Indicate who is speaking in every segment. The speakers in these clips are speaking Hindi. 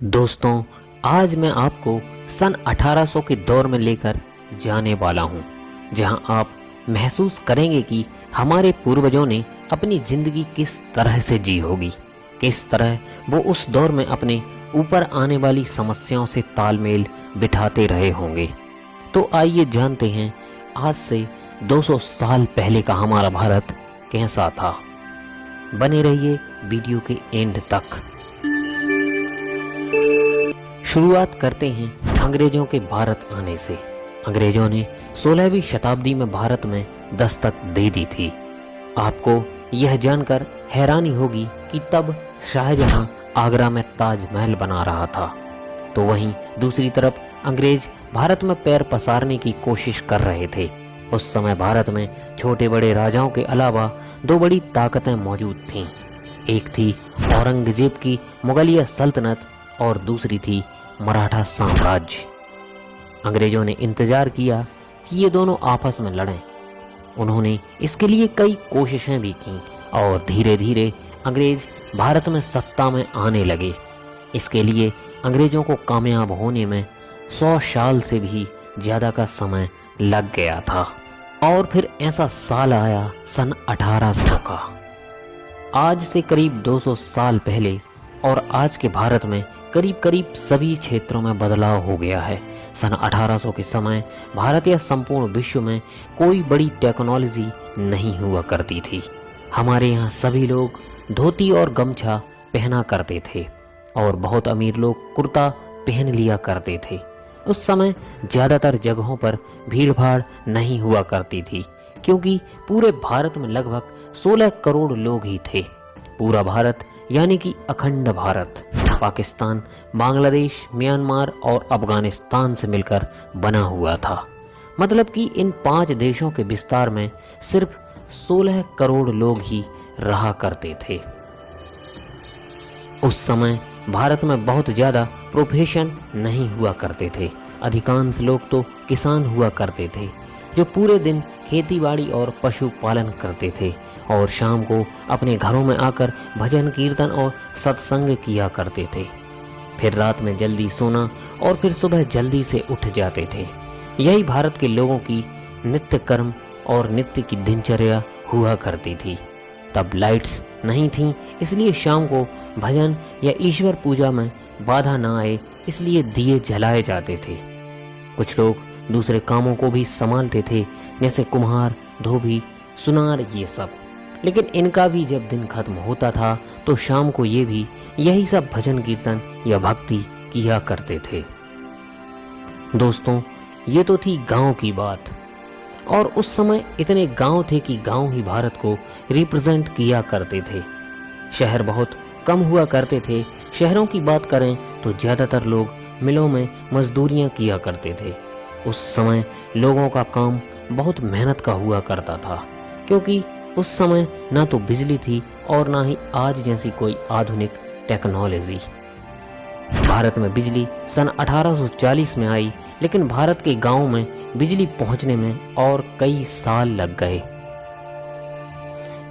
Speaker 1: दोस्तों, आज मैं आपको सन 1800 के दौर में लेकर जाने वाला हूं, जहां आप महसूस करेंगे कि हमारे पूर्वजों ने अपनी ज़िंदगी किस तरह से जी होगी, किस तरह वो उस दौर में अपने ऊपर आने वाली समस्याओं से तालमेल बिठाते रहे होंगे। तो आइए जानते हैं आज से 200 साल पहले का हमारा भारत कैसा था। बने रहिए वीडियो के एंड तक। शुरुआत करते हैं अंग्रेजों के भारत आने से। अंग्रेजों ने 16वीं शताब्दी में भारत में दस्तक दे दी थी। आपको यह जानकर हैरानी होगी कि तब शाहजहां आगरा में ताजमहल बना रहा था, तो वहीं दूसरी तरफ अंग्रेज भारत में पैर पसारने की कोशिश कर रहे थे। उस समय भारत में छोटे बड़े राजाओं के अलावा दो बड़ी ताकतें मौजूद थीं। एक थी औरंगजेब की मुगलिया सल्तनत और दूसरी थी मराठा साम्राज्य। अंग्रेजों ने इंतजार किया कि ये दोनों आपस में लड़ें। उन्होंने इसके लिए कई कोशिशें भी की और धीरे धीरे अंग्रेज भारत में सत्ता में आने लगे। इसके लिए अंग्रेजों को कामयाब होने में 100 साल से भी ज़्यादा का समय लग गया था। और फिर ऐसा साल आया सन 1800 का। आज से करीब 200 साल पहले और आज के भारत में करीब करीब सभी क्षेत्रों में बदलाव हो गया है। सन 1800 के समय भारत या संपूर्ण विश्व में कोई बड़ी टेक्नोलॉजी नहीं हुआ करती थी। हमारे यहाँ सभी लोग धोती और गमछा पहना करते थे और बहुत अमीर लोग कुर्ता पहन लिया करते थे। उस समय ज़्यादातर जगहों पर भीड़ भाड़ नहीं हुआ करती थी, क्योंकि पूरे भारत में लगभग 16 करोड़ लोग ही थे। पूरा भारत यानी कि अखंड भारत पाकिस्तान, बांग्लादेश, म्यांमार और अफगानिस्तान से मिलकर बना हुआ था। मतलब कि इन 5 देशों के विस्तार में सिर्फ 16 करोड़ लोग ही रहा करते थे। उस समय भारत में बहुत ज़्यादा प्रोफेशन नहीं हुआ करते थे। अधिकांश लोग तो किसान हुआ करते थे, जो पूरे दिन खेतीबाड़ी और पशुपालन करते थे और शाम को अपने घरों में आकर भजन कीर्तन और सत्संग किया करते थे। फिर रात में जल्दी सोना और फिर सुबह जल्दी से उठ जाते थे। यही भारत के लोगों की नित्य कर्म और नित्य की दिनचर्या हुआ करती थी। तब लाइट्स नहीं थीं, इसलिए शाम को भजन या ईश्वर पूजा में बाधा ना आए, इसलिए दिए जलाए जाते थे। कुछ लोग दूसरे कामों को भी संभालते थे, जैसे कुम्हार, धोबी, सुनार, ये सब। लेकिन इनका भी जब दिन खत्म होता था तो शाम को ये भी यही सब भजन कीर्तन या भक्ति किया करते थे। दोस्तों, ये तो थी गांव की बात। और उस समय इतने गांव थे कि गांव ही भारत को रिप्रेजेंट किया करते थे। शहर बहुत कम हुआ करते थे। शहरों की बात करें तो ज़्यादातर लोग मिलों में मजदूरियां किया करते थे। उस समय लोगों का काम बहुत मेहनत का हुआ करता था, क्योंकि उस समय ना तो बिजली थी और ना ही आज जैसी कोई आधुनिक टेक्नोलॉजी। भारत में बिजली सन 1840 में आई, लेकिन भारत के गांवों में बिजली पहुंचने में और कई साल लग गए।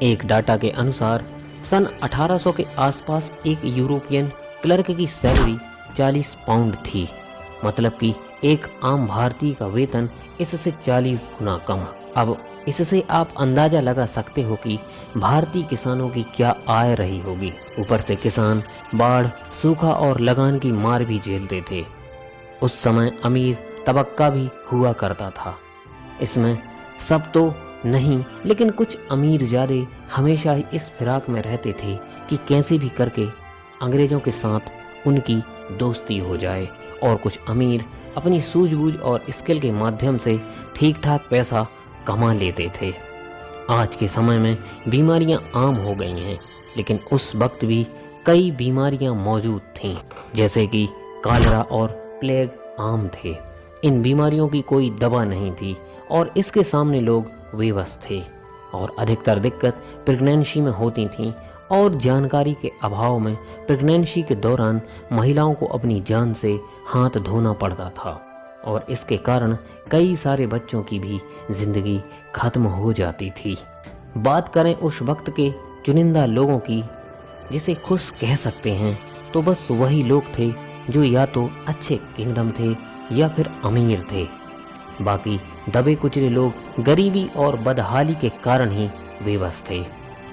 Speaker 1: एक डाटा के अनुसार सन 1800 के आसपास एक यूरोपियन क्लर्क की सैलरी 40 पाउंड थी। मतलब कि एक आम भारतीय का वेतन इससे 40 गुना कम। अब इससे आप अंदाजा लगा सकते हो कि भारतीय किसानों की क्या आय रही होगी। ऊपर से किसान बाढ़, सूखा और लगान की मार भी झेलते थे। उस समय अमीर तबक्का भी हुआ करता था। इसमें सब तो नहीं, लेकिन कुछ अमीर ज़्यादा हमेशा ही इस फिराक में रहते थे कि कैसे भी करके अंग्रेज़ों के साथ उनकी दोस्ती हो जाए, और कुछ अमीर अपनी सूझबूझ और स्किल के माध्यम से ठीक ठाक पैसा कमा लेते थे। आज के समय में बीमारियां आम हो गई हैं, लेकिन उस वक्त भी कई बीमारियां मौजूद थीं, जैसे कि कॉलेरा और प्लेग आम थे। इन बीमारियों की कोई दवा नहीं थी और इसके सामने लोग बेबस थे। और अधिकतर दिक्कत प्रेगनेंसी में होती थीं और जानकारी के अभाव में प्रेगनेंसी के दौरान महिलाओं को अपनी जान से हाथ धोना पड़ता था और इसके कारण कई सारे बच्चों की भी जिंदगी खत्म हो जाती थी। बात करें उस वक्त के चुनिंदा लोगों की, जिसे खुश कह सकते हैं, तो बस वही लोग थे जो या तो अच्छे किंगडम थे या फिर अमीर थे। बाकी दबे कुचले लोग गरीबी और बदहाली के कारण ही बेबस थे।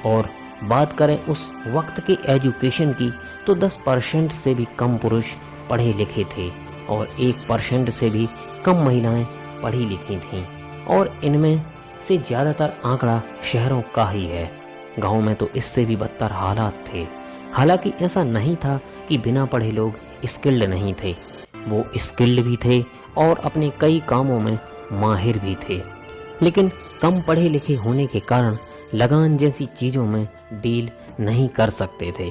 Speaker 1: और बात करें उस वक्त के एजुकेशन की तो 10% से भी कम पुरुष पढ़े लिखे थे और 1% से भी कम महिलाएं पढ़ी लिखी थीं। और इनमें से ज़्यादातर आंकड़ा शहरों का ही है। गांव में तो इससे भी बदतर हालात थे। हालांकि ऐसा नहीं था कि बिना पढ़े लोग स्किल्ड नहीं थे, वो स्किल्ड भी थे और अपने कई कामों में माहिर भी थे, लेकिन कम पढ़े लिखे होने के कारण लगान जैसी चीज़ों में डील नहीं कर सकते थे।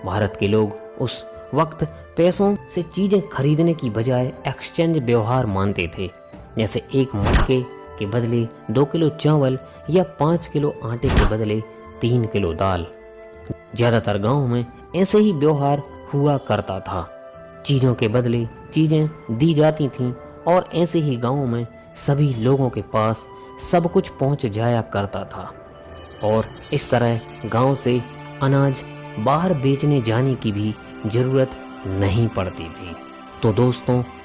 Speaker 1: भारत के लोग उस वक्त पैसों से चीज़ें खरीदने की बजाय एक्सचेंज व्यवहार मानते थे, जैसे एक मक्के के बदले 2 किलो चावल या 5 किलो आटे के बदले 3 किलो दाल। ज़्यादातर गाँव में ऐसे ही व्यवहार हुआ करता था। चीज़ों के बदले चीज़ें दी जाती थीं और ऐसे ही गाँव में सभी लोगों के पास सब कुछ पहुंच जाया करता था और इस तरह गांव से अनाज बाहर बेचने जाने की भी ज़रूरत नहीं पड़ती थी। तो दोस्तों,